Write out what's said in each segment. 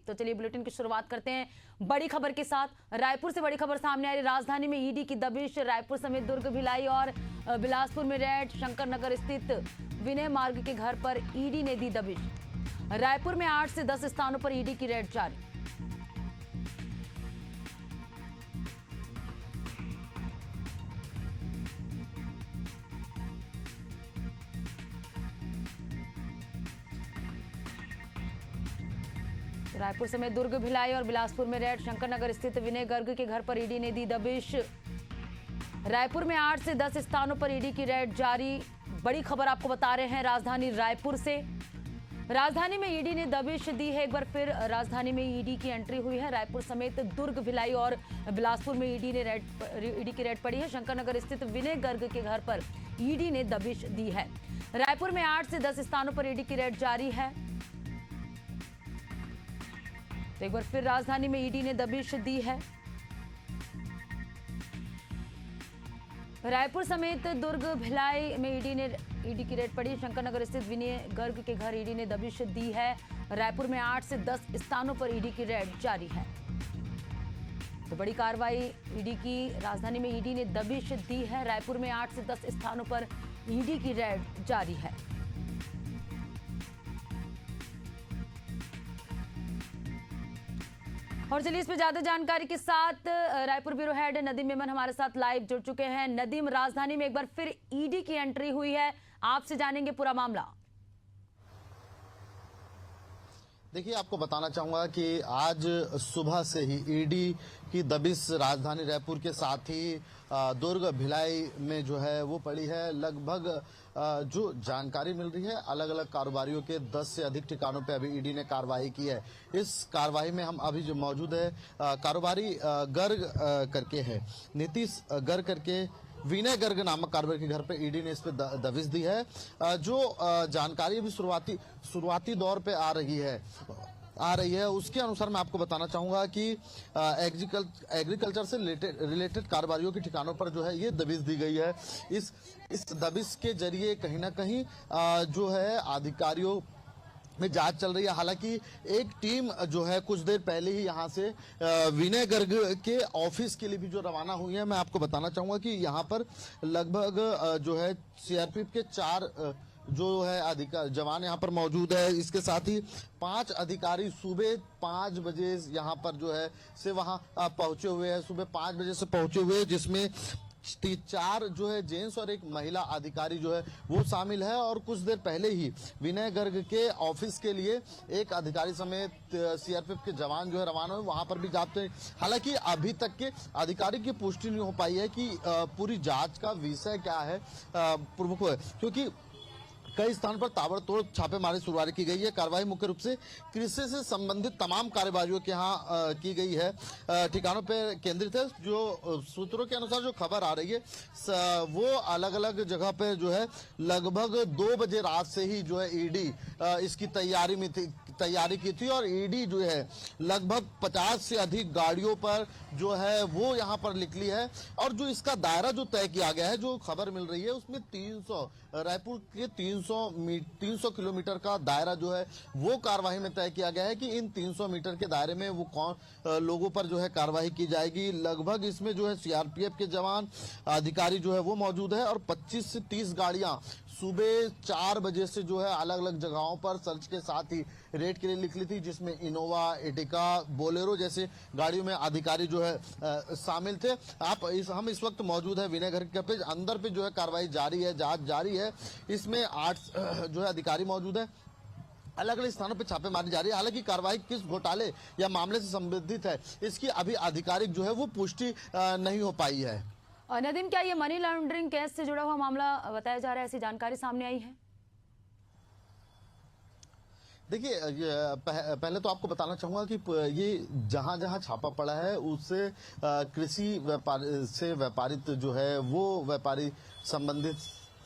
तो चलिए बुलेटिन की शुरुआत करते हैं बड़ी खबर के साथ। रायपुर से बड़ी खबर सामने आ रही। राजधानी में ईडी की दबिश। रायपुर समेत दुर्ग, भिलाई और बिलासपुर में रेड। शंकर नगर स्थित विनय मार्ग के घर पर ईडी ने दी दबिश। रायपुर में 8 से 10 स्थानों पर ईडी की रेड जारी। रायपुर समेत दुर्ग, भिलाई और बिलासपुर में रेड। शंकर नगर स्थित विनय गर्ग के घर पर ईडी ने दी दबिश। रायपुर में 8 से 10 स्थानों पर ईडी की रेड जारी। बड़ी खबर आपको बता रहे हैं राजधानी रायपुर से। राजधानी में ईडी ने दबिश दी है। एक बार फिर राजधानी में ईडी की एंट्री हुई है। रायपुर समेत दुर्ग, भिलाई और बिलासपुर में ईडी की रेड पड़ी है। शंकर नगर स्थित विनय गर्ग के घर पर ईडी ने दबिश दी है। रायपुर में 8 से 10 स्थानों पर ईडी की रेड जारी है। तो एक बार फिर राजधानी में ईडी ने दबिश दी है। रायपुर समेत दुर्ग, भिलाई में ईडी की रेड पड़ी। शंकर नगर स्थित विनय गर्ग के घर ईडी ने दबिश दी है। रायपुर में 8 से 10 स्थानों पर ईडी की रेड जारी है। तो बड़ी कार्रवाई ईडी की। राजधानी में ईडी ने दबिश दी है। रायपुर में 8 से 10 स्थानों पर ईडी की रेड जारी है। और चलिए इस पर ज्यादा जानकारी के साथ रायपुर ब्यूरो हेड नदीम मेमन हमारे साथ लाइव जुड़ चुके हैं। नदीम, राजधानी में एक बार फिर ईडी की एंट्री हुई है, आपसे जानेंगे पूरा मामला। देखिए, आपको बताना चाहूंगा कि आज सुबह से ही ईडी की दबिश राजधानी रायपुर के साथ ही दुर्ग, भिलाई में जो है वो पड़ी है। लगभग जो जानकारी मिल रही है, अलग अलग कारोबारियों के 10 से अधिक ठिकानों पे अभी ईडी ने कार्रवाई की है। इस कार्रवाई में हम अभी जो मौजूद है, कारोबारी गर्ग करके है, नीतीश गर्ग करके विनय गर्ग नामक कारोबारी के घर पे ईडी ने इस पे दबिश दी है। जो जानकारी अभी शुरुआती दौर पे आ रही है उसके अनुसार मैं आपको बताना चाहूंगा कि एग्रीकल्चर से रिलेटेड कारोबारियों के ठिकानों पर जो है ये दबिश दी गई है। इस दबिश के जरिए कहीं ना कहीं जो है अधिकारियों में जांच चल रही है। हालांकि एक टीम जो है कुछ देर पहले ही यहां से विनय गर्ग के ऑफिस के लिए भी जो रवाना हुई है। मैं आपको बताना चाहूंगा कि यहां पर लगभग जो है सीआरपीएफ के 4 जो है जवान यहाँ पर मौजूद है। इसके साथ ही 5 अधिकारी सुबह 5 बजे यहाँ पर जो है से वहाँ पहुंचे हुए हैं। सुबह 5 बजे से पहुंचे हुए, जिसमें 4 जो है जेंट्स और एक महिला अधिकारी जो है वो शामिल है। और कुछ देर पहले ही विनय गर्ग के ऑफिस के लिए एक अधिकारी समेत सीआरपीएफ के जवान जो है रवाना हुए, वहां पर भी जाते हैं। हालांकि अभी तक के अधिकारी की पुष्टि नहीं हो पाई है कि पूरी जांच का विषय क्या है प्रमुख है, क्योंकि कई स्थानों पर ताबड़तोड़ छापेमारी शुरुआत की गई है। कार्रवाई मुख्य रूप से कृषि से संबंधित तमाम कारोबारियों के यहाँ की गई है, ठिकानों पर केंद्रित है। जो सूत्रों के अनुसार जो खबर आ रही है वो अलग अलग जगह पे जो है लगभग 2 बजे रात से ही जो है ईडी इसकी तैयारी की थी। और ईडी जो है लगभग 50 से अधिक गाड़ियों पर जो है वो यहाँ पर निकली है। और जो इसका दायरा जो तय किया गया है, जो खबर मिल रही है उसमें 300 रायपुर के 300 किलोमीटर का दायरा जो है वो कार्रवाई में तय किया गया है कि इन 300 मीटर के दायरे में वो कौन लोगों पर जो है कार्रवाई की जाएगी। लगभग इसमें जो है सीआरपीएफ के जवान अधिकारी जो है वो मौजूद है। और 25 से 30 गाड़ियां सुबह 4 बजे से जो है अलग अलग जगहों पर सर्च के साथ ही रेड के लिए निकली थी, जिसमें इनोवा, एटिका, बोलेरो जैसे गाड़ियों में अधिकारी जो है शामिल थे। हम इस वक्त मौजूद है विनय गर्ग के अंदर पे जो है कार्रवाई जारी है, जांच जारी है। इसमें 8 जो है अधिकारी मौजूद है। अलग अलग स्थानों पर छापेमारी जारी है। हालांकि कार्रवाई किस घोटाले या मामले से संबंधित है, इसकी अभी आधिकारिक जो है वो पुष्टि नहीं हो पाई है। और नदीम, क्या ये मनी लॉन्ड्रिंग केस से जुड़ा हुआ मामला बताया जा रहा है, ऐसी जानकारी सामने आई है? देखिए, पहले तो आपको बताना चाहूंगा कि ये जहां जहां छापा पड़ा है उससे कृषि व्यापारित जो है वो व्यापारी संबंधित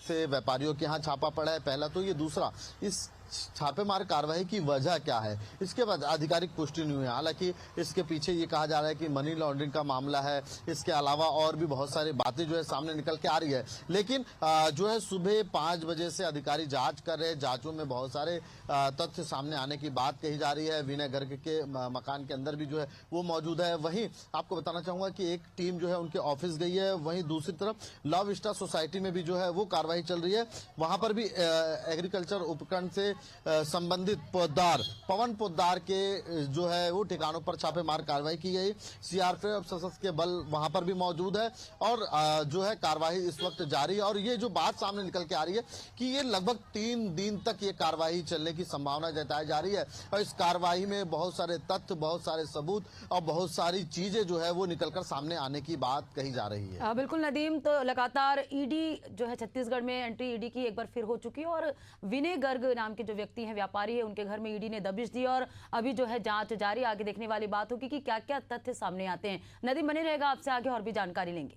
से व्यापारियों के यहाँ छापा पड़ा है। पहला तो ये, दूसरा इस छापेमार कार्रवाई की वजह क्या है, इसके बाद आधिकारिक पुष्टि नहीं हुई है। हालांकि इसके पीछे ये कहा जा रहा है कि मनी लॉन्ड्रिंग का मामला है, इसके अलावा और भी बहुत सारी बातें जो है सामने निकल के आ रही है। लेकिन जो है सुबह 5 बजे से अधिकारी जांच कर रहे हैं। जांचों में बहुत सारे तथ्य सामने आने की बात कही जा रही है। विनय गर्ग के मकान के अंदर भी जो है वो मौजूद है। वहीं आपको बताना चाहूंगा कि एक टीम जो है उनके ऑफिस गई है। वहीं दूसरी तरफ लव विस्टा सोसाइटी में भी जो है वो कार्रवाई चल रही है। वहां पर भी एग्रीकल्चर उपकरण से संबंधित पोद्दार पवन पोद्दार के जो है वो ठिकानों पर छापेमार कार्रवाई की गई। सीआरपीएफ सशस्त्र के बल वहां पर भी मौजूद है और जो है कार्रवाई इस वक्त जारी है। और ये जो बात सामने निकल के आ रही है कि ये लगभग 3 दिन तक ये कार्रवाई चलने की संभावना जताई जा रही है और इस कार्रवाई में बहुत सारे तथ्य, बहुत सारे सबूत और बहुत सारी चीजें जो है वो निकलकर सामने आने की बात कही जा रही है। बिल्कुल नदीम, तो लगातार ईडी जो है छत्तीसगढ़ में एंट्री ईडी की एक बार फिर हो चुकी है और विनय गर्ग नाम के जो व्यक्ति हैं, व्यापारी है, उनके घर में ईडी ने दबिश दी और अभी जो है जांच जारी। आगे देखने वाली बात होगी कि क्या क्या तथ्य सामने आते हैं। नदीम बने रहेगा, आपसे आगे और भी जानकारी लेंगे।